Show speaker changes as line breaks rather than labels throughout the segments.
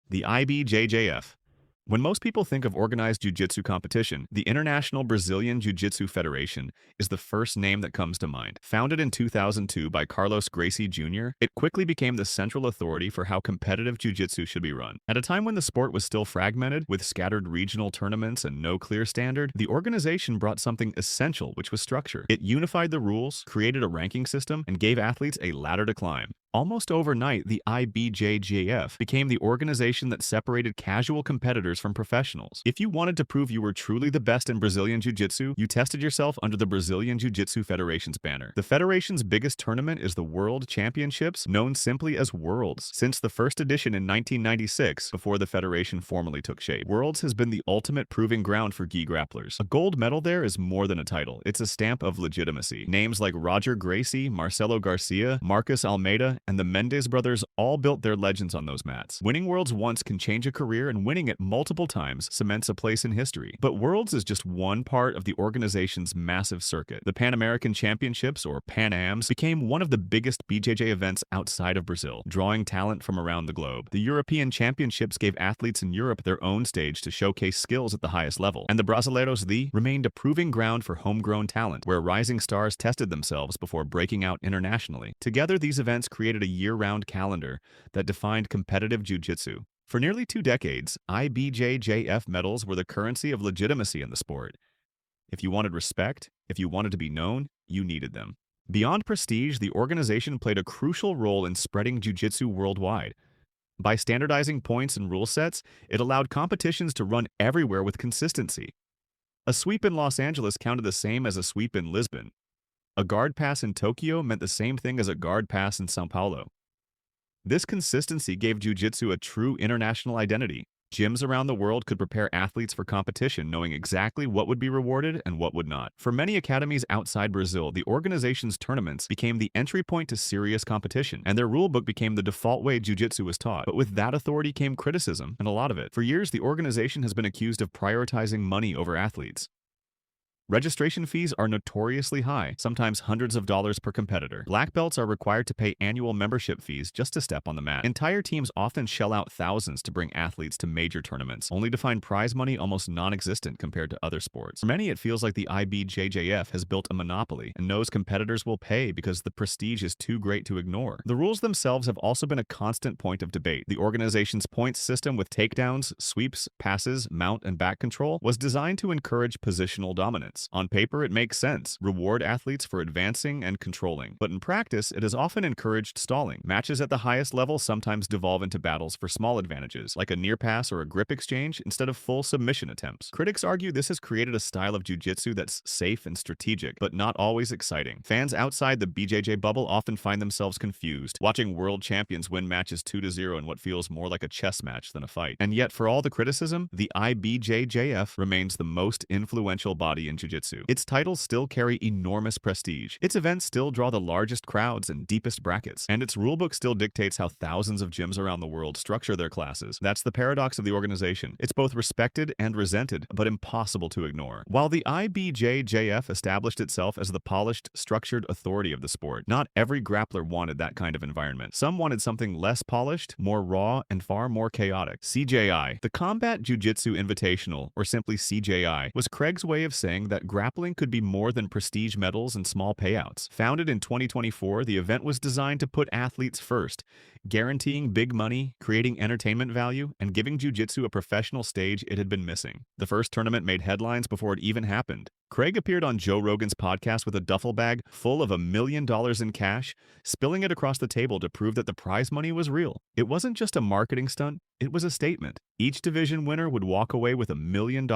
The IBJJF. When most people think of organized jiu-jitsu competition, the International Brazilian Jiu-Jitsu Federation is the first name that comes to mind. Founded in 2002 by Carlos Gracie Jr., it quickly became the central authority for how competitive jiu-jitsu should be run. At a time when the sport was still fragmented, with scattered regional tournaments and no clear standard, the organization brought something essential, which was structure. It unified the rules, created a ranking system, and gave athletes a ladder to climb. Almost overnight, the IBJJF became the organization that separated casual competitors from professionals. If you wanted to prove you were truly the best in Brazilian Jiu-Jitsu, you tested yourself under the Brazilian Jiu-Jitsu Federation's banner. The Federation's biggest tournament is the World Championships, known simply as Worlds. Since the first edition in 1996, before the Federation formally took shape, Worlds has been the ultimate proving ground for gi grapplers. A gold medal there is more than a title. It's a stamp of legitimacy. Names like Roger Gracie, Marcelo Garcia, Marcus Almeida, and the Mendes brothers all built their legends on those mats. Winning Worlds once can change a career, and winning it multiple times cements a place in history. But Worlds is just one part of the organization's massive circuit. The Pan American Championships, or Pan Ams, became one of the biggest BJJ events outside of Brazil, drawing talent from around the globe. The European Championships gave athletes in Europe their own stage to showcase skills at the highest level, and the Brasileiros remained a proving ground for homegrown talent, where rising stars tested themselves before breaking out internationally. Together, these events created a year-round calendar that defined competitive jiu-jitsu. For nearly 2 decades, IBJJF medals were the currency of legitimacy in the sport. If you wanted respect, if you wanted to be known, you needed them. Beyond prestige, the organization played a crucial role in spreading jiu-jitsu worldwide. By standardizing points and rule sets, it allowed competitions to run everywhere with consistency. A sweep in Los Angeles counted the same as a sweep in Lisbon. A guard pass in Tokyo meant the same thing as a guard pass in São Paulo. This consistency gave jiu-jitsu a true international identity. Gyms around the world could prepare athletes for competition, knowing exactly what would be rewarded and what would not. For many academies outside Brazil, the organization's tournaments became the entry point to serious competition, and their rulebook became the default way jiu-jitsu was taught. But with that authority came criticism, and a lot of it. For years, the organization has been accused of prioritizing money over athletes. Registration fees are notoriously high, sometimes hundreds of dollars per competitor. Black belts are required to pay annual membership fees just to step on the mat. Entire teams often shell out thousands to bring athletes to major tournaments, only to find prize money almost non-existent compared to other sports. For many, it feels like the IBJJF has built a monopoly and knows competitors will pay because the prestige is too great to ignore. The rules themselves have also been a constant point of debate. The organization's points system with takedowns, sweeps, passes, mount, and back control was designed to encourage positional dominance. On paper, it makes sense. Reward athletes for advancing and controlling. But in practice, it has often encouraged stalling. Matches at the highest level sometimes devolve into battles for small advantages, like a near pass or a grip exchange, instead of full submission attempts. Critics argue this has created a style of jiu-jitsu that's safe and strategic, but not always exciting. Fans outside the BJJ bubble often find themselves confused, watching world champions win matches 2-0 in what feels more like a chess match than a fight. And yet, for all the criticism, the IBJJF remains the most influential body in jiu-jitsu. Its titles still carry enormous prestige. Its events still draw the largest crowds and deepest brackets, and its rulebook still dictates how thousands of gyms around the world structure their classes. That's the paradox of the organization. It's both respected and resented, but impossible to ignore. While the IBJJF established itself as the polished, structured authority of the sport, not every grappler wanted that kind of environment. Some wanted something less polished, more raw, and far more chaotic. CJI, the Combat Jiu-Jitsu Invitational, or simply CJI, was Craig's way of saying that grappling could be more than prestige medals and small payouts. Founded in 2024, the event was designed to put athletes first, guaranteeing big money, creating entertainment value, and giving jiu-jitsu a professional stage it had been missing. The first tournament made headlines before it even happened. Craig appeared on Joe Rogan's podcast with a duffel bag full of $1 million in cash, spilling it across the table to prove that the prize money was real. It wasn't just a marketing stunt, it was a statement. Each division winner would walk away with $1 million.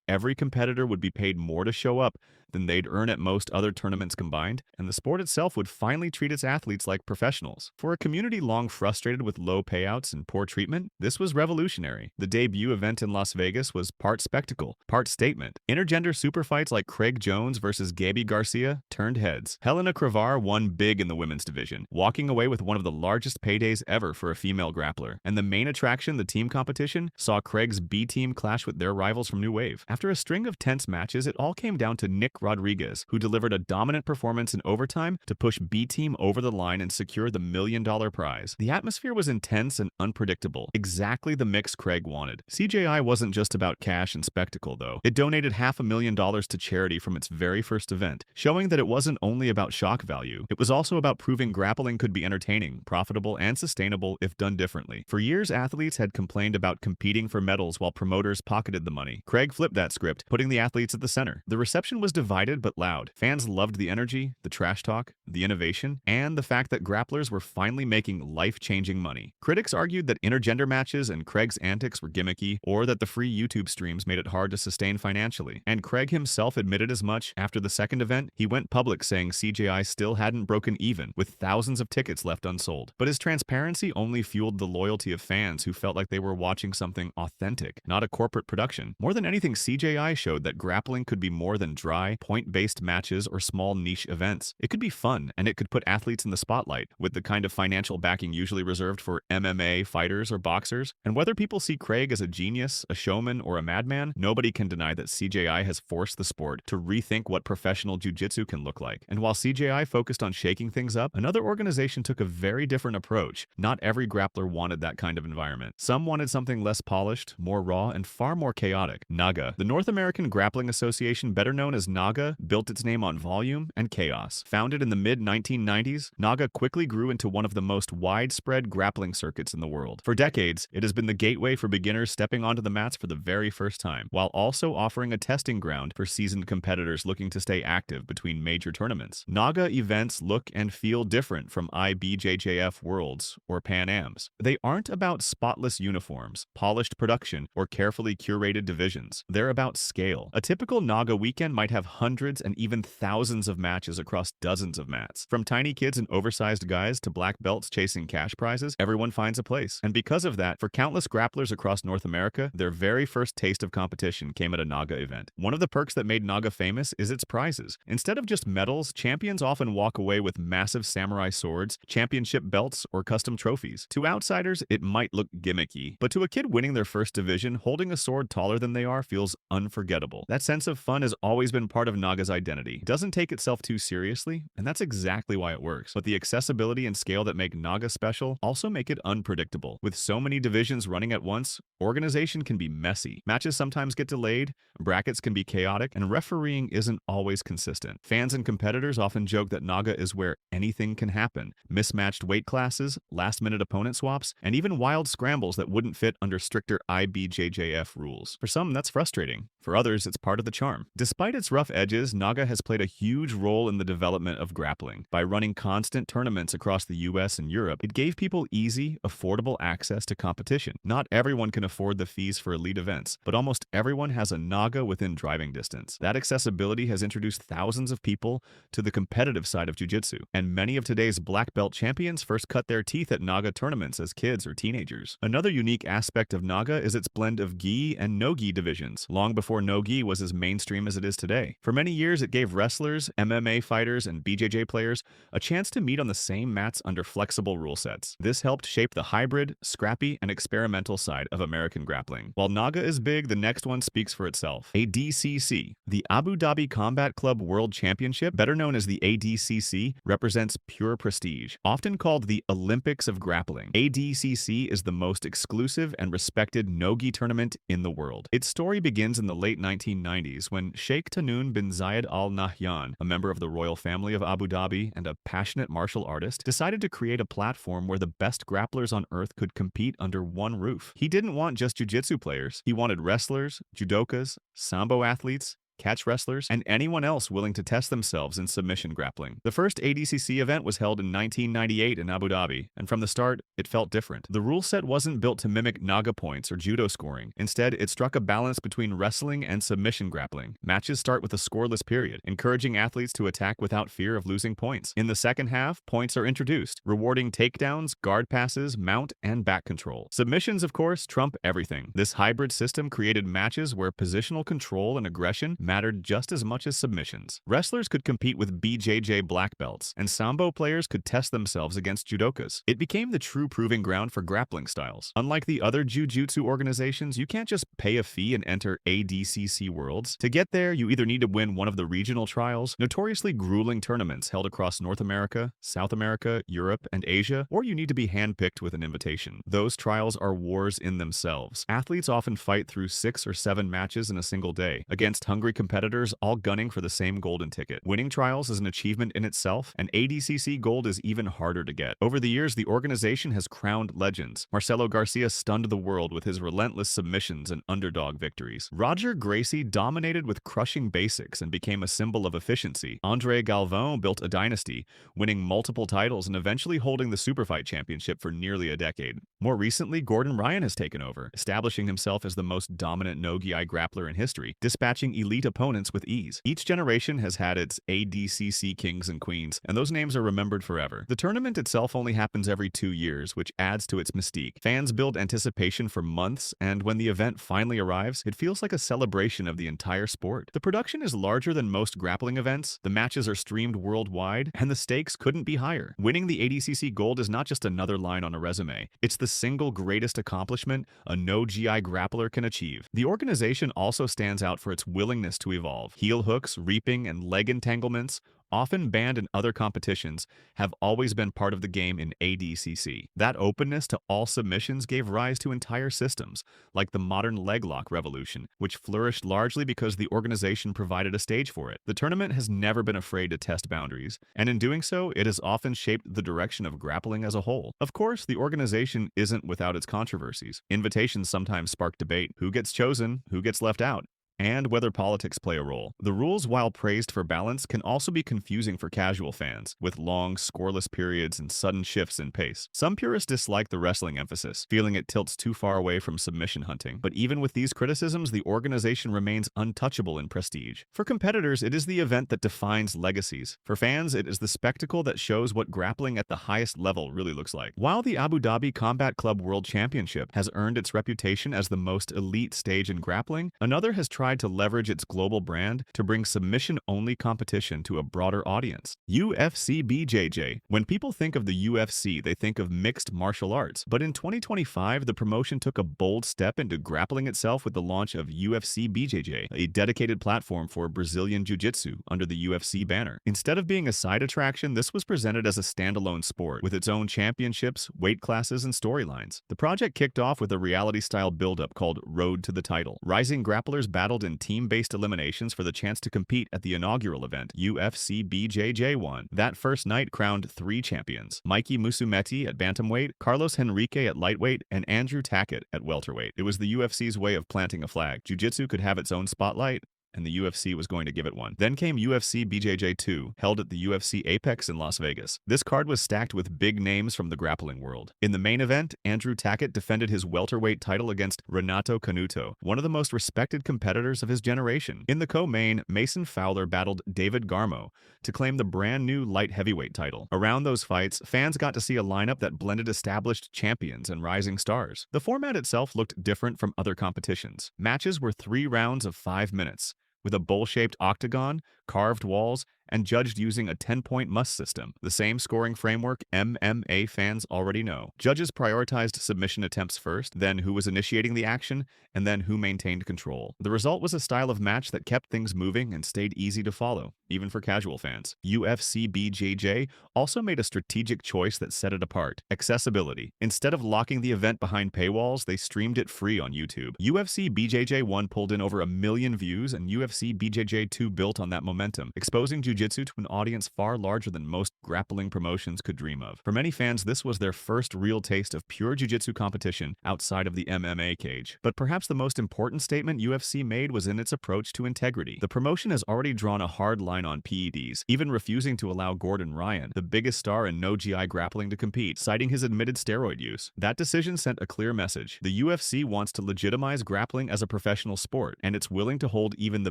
Every competitor would be paid more to show up than they'd earn at most other tournaments combined, and the sport itself would finally treat its athletes like professionals. For a community long frustrated with low payouts and poor treatment, this was revolutionary. The debut event in Las Vegas was part spectacle, part statement. Intergender super fights like Craig Jones versus Gabi Garcia turned heads. Helena Cravar won big in the women's division, walking away with one of the largest paydays ever for a female grappler. And the main attraction, the team competition, saw Craig's B team clash with their rivals from New Wave. After a string of tense matches, it all came down to Nick Rodriguez, who delivered a dominant performance in overtime to push B-Team over the line and secure the $1 million prize. The atmosphere was intense and unpredictable, exactly the mix Craig wanted. CJI wasn't just about cash and spectacle, though. It donated $500,000 to charity from its very first event, showing that it wasn't only about shock value. It was also about proving grappling could be entertaining, profitable, and sustainable if done differently. For years, athletes had complained about competing for medals while promoters pocketed the money. Craig flipped that script, putting the athletes at the center. The reception was divided but loud. Fans loved the energy, the trash talk, the innovation, and the fact that grapplers were finally making life-changing money. Critics argued that intergender matches and Craig's antics were gimmicky, or that the free YouTube streams made it hard to sustain financially. And Craig himself admitted as much. After the second event, he went public saying CJI still hadn't broken even, with thousands of tickets left unsold. But his transparency only fueled the loyalty of fans who felt like they were watching something authentic, not a corporate production. More than anything, CJI showed that grappling could be more than dry, point-based matches or small niche events. It could be fun, and it could put athletes in the spotlight, with the kind of financial backing usually reserved for MMA fighters or boxers. And whether people see Craig as a genius, a showman, or a madman, nobody can deny that CJI has forced the sport to rethink what professional jiu-jitsu can look like. And while CJI focused on shaking things up, another organization took a very different approach. Not every grappler wanted that kind of environment. Some wanted something less polished, more raw, and far more chaotic. NAGA, the North American Grappling Association, better known as NAGA, built its name on volume and chaos. Founded in the mid-1990s, NAGA quickly grew into one of the most widespread grappling circuits in the world. For decades, it has been the gateway for beginners stepping onto the mats for the very first time, while also offering a testing ground for seasoned competitors looking to stay active between major tournaments. NAGA events look and feel different from IBJJF Worlds or Pan Ams. They aren't about spotless uniforms, polished production, or carefully curated divisions. They're about scale. A typical NAGA weekend might have hundreds and even thousands of matches across dozens of mats. From tiny kids and oversized guys to black belts chasing cash prizes, everyone finds a place. And because of that, for countless grapplers across North America, their very first taste of competition came at a NAGA event. One of the perks that made NAGA famous is its prizes. Instead of just medals, champions often walk away with massive samurai swords, championship belts, or custom trophies. To outsiders, it might look gimmicky, but to a kid winning their first division, holding a sword taller than they are feels unforgettable. That sense of fun has always been part of NAGA's identity. It doesn't take itself too seriously, and that's exactly why it works. But the accessibility and scale that make NAGA special also make it unpredictable. With so many divisions running at once, organization can be messy. Matches sometimes get delayed, brackets can be chaotic, and refereeing isn't always consistent. Fans and competitors often joke that NAGA is where anything can happen. Mismatched weight classes, last-minute opponent swaps, and even wild scrambles that wouldn't fit under stricter IBJJF rules. For some, that's frustrating. For others, it's part of the charm. Despite its rough edges, NAGA has played a huge role in the development of grappling. By running constant tournaments across the US and Europe, it gave people easy, affordable access to competition. Not everyone can afford the fees for elite events, but almost everyone has a NAGA within driving distance. That accessibility has introduced thousands of people to the competitive side of jiu-jitsu, and many of today's black belt champions first cut their teeth at NAGA tournaments as kids or teenagers. Another unique aspect of NAGA is its blend of gi and no-gi divisions, long before no-gi was as mainstream as it is today. For many years, it gave wrestlers, MMA fighters, and BJJ players a chance to meet on the same mats under flexible rule sets. This helped shape the hybrid, scrappy, and experimental side of American grappling. While NAGA is big, the next one speaks for itself. ADCC, the Abu Dhabi Combat Club World Championship, better known as the ADCC, represents pure prestige. Often called the Olympics of grappling, ADCC is the most exclusive and respected no-gi tournament in the world. Its story begins in the late 1990s when Sheikh Tahnoon bin Zayed Al Nahyan, a member of the royal family of Abu Dhabi and a passionate martial artist, decided to create a platform where the best grapplers on earth could compete under one roof. He didn't want just jiu-jitsu players. He wanted wrestlers, judokas, sambo athletes, catch wrestlers, and anyone else willing to test themselves in submission grappling. The first ADCC event was held in 1998 in Abu Dhabi, and from the start, it felt different. The rule set wasn't built to mimic NAGA points or judo scoring. Instead, it struck a balance between wrestling and submission grappling. Matches start with a scoreless period, encouraging athletes to attack without fear of losing points. In the second half, points are introduced, rewarding takedowns, guard passes, mount, and back control. Submissions, of course, trump everything. This hybrid system created matches where positional control and aggression mattered just as much as submissions. Wrestlers could compete with BJJ black belts, and Sambo players could test themselves against judokas. It became the true proving ground for grappling styles. Unlike the other jiu-jitsu organizations, you can't just pay a fee and enter ADCC Worlds. To get there, you either need to win one of the regional trials, notoriously grueling tournaments held across North America, South America, Europe, and Asia, or you need to be handpicked with an invitation. Those trials are wars in themselves. Athletes often fight through 6 or 7 matches in a single day, against hungry competitors all gunning for the same golden ticket. Winning trials is an achievement in itself, and ADCC Gold is even harder to get. Over the years, the organization has crowned legends. Marcelo Garcia stunned the world with his relentless submissions and underdog victories. Roger Gracie dominated with crushing basics and became a symbol of efficiency. Andre Galvão built a dynasty, winning multiple titles and eventually holding the Superfight Championship for nearly a decade. More recently, Gordon Ryan has taken over, establishing himself as the most dominant no-gi grappler in history, dispatching elite opponents with ease. Each generation has had its ADCC kings and queens, and those names are remembered forever. The tournament itself only happens every 2 years, which adds to its mystique. Fans build anticipation for months, and when the event finally arrives, it feels like a celebration of the entire sport. The production is larger than most grappling events, the matches are streamed worldwide, and the stakes couldn't be higher. Winning the ADCC Gold is not just another line on a resume, it's the single greatest accomplishment a no-GI grappler can achieve. The organization also stands out for its willingness to evolve. Heel hooks, reaping, and leg entanglements, often banned in other competitions, have always been part of the game in ADCC. That openness to all submissions gave rise to entire systems, like the modern leg lock revolution, which flourished largely because the organization provided a stage for it. The tournament has never been afraid to test boundaries, and in doing so, it has often shaped the direction of grappling as a whole. Of course, the organization isn't without its controversies. Invitations sometimes spark debate: who gets chosen, who gets left out, and whether politics play a role. The rules, while praised for balance, can also be confusing for casual fans, with long, scoreless periods and sudden shifts in pace. Some purists dislike the wrestling emphasis, feeling it tilts too far away from submission hunting. But even with these criticisms, the organization remains untouchable in prestige. For competitors, it is the event that defines legacies. For fans, it is the spectacle that shows what grappling at the highest level really looks like. While the Abu Dhabi Combat Club World Championship has earned its reputation as the most elite stage in grappling, another has tried to leverage its global brand to bring submission-only competition to a broader audience. UFC BJJ. When people think of the UFC, they think of mixed martial arts. But in 2025, the promotion took a bold step into grappling itself with the launch of UFC BJJ, a dedicated platform for Brazilian Jiu-Jitsu under the UFC banner. Instead of being a side attraction, this was presented as a standalone sport, with its own championships, weight classes, and storylines. The project kicked off with a reality-style build-up called Road to the Title. Rising grapplers battled in team-based eliminations for the chance to compete at the inaugural event, UFC BJJ1. That first night crowned 3 champions: Mikey Musumeci at bantamweight, Carlos Henrique at lightweight, and Andrew Tackett at welterweight. It was the UFC's way of planting a flag. Jiu-Jitsu could have its own spotlight, and the UFC was going to give it one. Then came UFC BJJ 2, held at the UFC Apex in Las Vegas. This card was stacked with big names from the grappling world. In the main event, Andrew Tackett defended his welterweight title against Renato Canuto, one of the most respected competitors of his generation. In the co-main, Mason Fowler battled David Garmo to claim the brand new light heavyweight title. Around those fights, fans got to see a lineup that blended established champions and rising stars. The format itself looked different from other competitions. Matches were 3 rounds of 5 minutes, with a bowl-shaped octagon, carved walls, and judged using a 10-point must system, the same scoring framework MMA fans already know. Judges prioritized submission attempts first, then who was initiating the action, and then who maintained control. The result was a style of match that kept things moving and stayed easy to follow, even for casual fans. UFC BJJ also made a strategic choice that set it apart: accessibility. Instead of locking the event behind paywalls, they streamed it free on YouTube. UFC BJJ 1 pulled in over 1 million views, and UFC BJJ 2 built on that momentum, exposing jiu-jitsu to an audience far larger than most grappling promotions could dream of. For many fans, this was their first real taste of pure jiu-jitsu competition outside of the MMA cage. But perhaps the most important statement UFC made was in its approach to integrity. The promotion has already drawn a hard line on PEDs, even refusing to allow Gordon Ryan, the biggest star in no-GI grappling, to compete, citing his admitted steroid use. That decision sent a clear message: the UFC wants to legitimize grappling as a professional sport, and it's willing to hold even the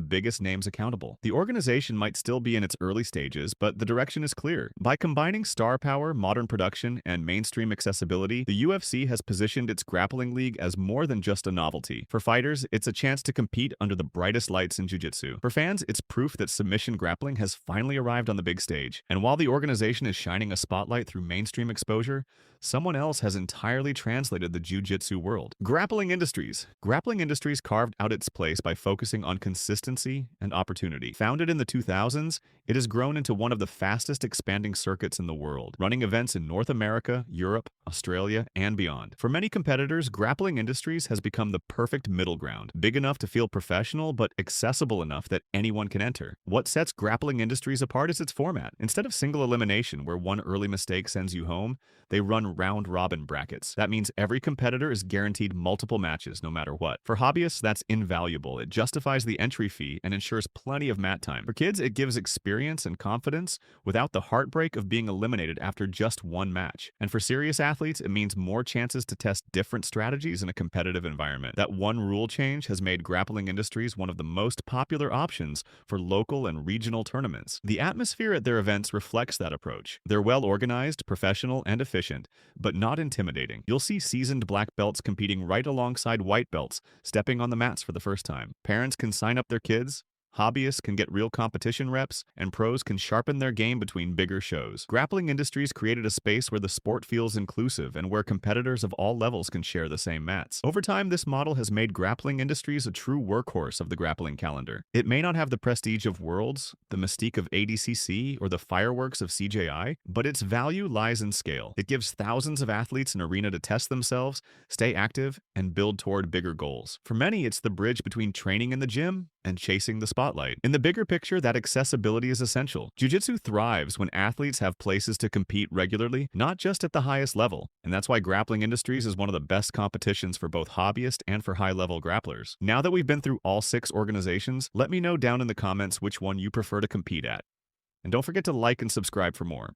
biggest names accountable. The organization might still be in its early stages, but the direction is clear. By combining star power, modern production, and mainstream accessibility, the UFC has positioned its grappling league as more than just a novelty. For fighters, it's a chance to compete under the brightest lights in jiu-jitsu. For fans, it's proof that submission grappling has finally arrived on the big stage. And while the organization is shining a spotlight through mainstream exposure, someone else has entirely translated the jiu-jitsu world. Grappling Industries. Grappling Industries carved out its place by focusing on consistency and opportunity. Founded in the 2000s, it has grown into one of the fastest expanding circuits in the world, running events in North America, Europe, Australia, and beyond. For many competitors, Grappling Industries has become the perfect middle ground, big enough to feel professional but accessible enough that anyone can enter. What sets Grappling Industries apart is its format. Instead of single elimination, where one early mistake sends you home, they run round-robin brackets. That means every competitor is guaranteed multiple matches, no matter what. For hobbyists, that's invaluable. It justifies the entry fee and ensures plenty of mat time. For kids, it gives experience and confidence without the heartbreak of being eliminated after just one match. And for serious athletes, it means more chances to test different strategies in a competitive environment. That one rule change has made Grappling Industries one of the most popular options for local and regional tournaments. The atmosphere at their events reflects that approach. They're well-organized, professional, and efficient, but not intimidating. You'll see seasoned black belts competing right alongside white belts, stepping on the mats for the first time. Parents can sign up their kids, hobbyists can get real competition reps, and pros can sharpen their game between bigger shows. Grappling Industries created a space where the sport feels inclusive and where competitors of all levels can share the same mats. Over time, this model has made Grappling Industries a true workhorse of the grappling calendar. It may not have the prestige of Worlds, the mystique of ADCC, or the fireworks of CJI, but its value lies in scale. It gives thousands of athletes an arena to test themselves, stay active, and build toward bigger goals. For many, it's the bridge between training in the gym and chasing the spotlight. In the bigger picture, that accessibility is essential. Jiu-jitsu thrives when athletes have places to compete regularly, not just at the highest level. And that's why Grappling Industries is one of the best competitions for both hobbyists and for high-level grapplers. Now that we've been through all 6 organizations, let me know down in the comments which one you prefer to compete at. And don't forget to like and subscribe for more.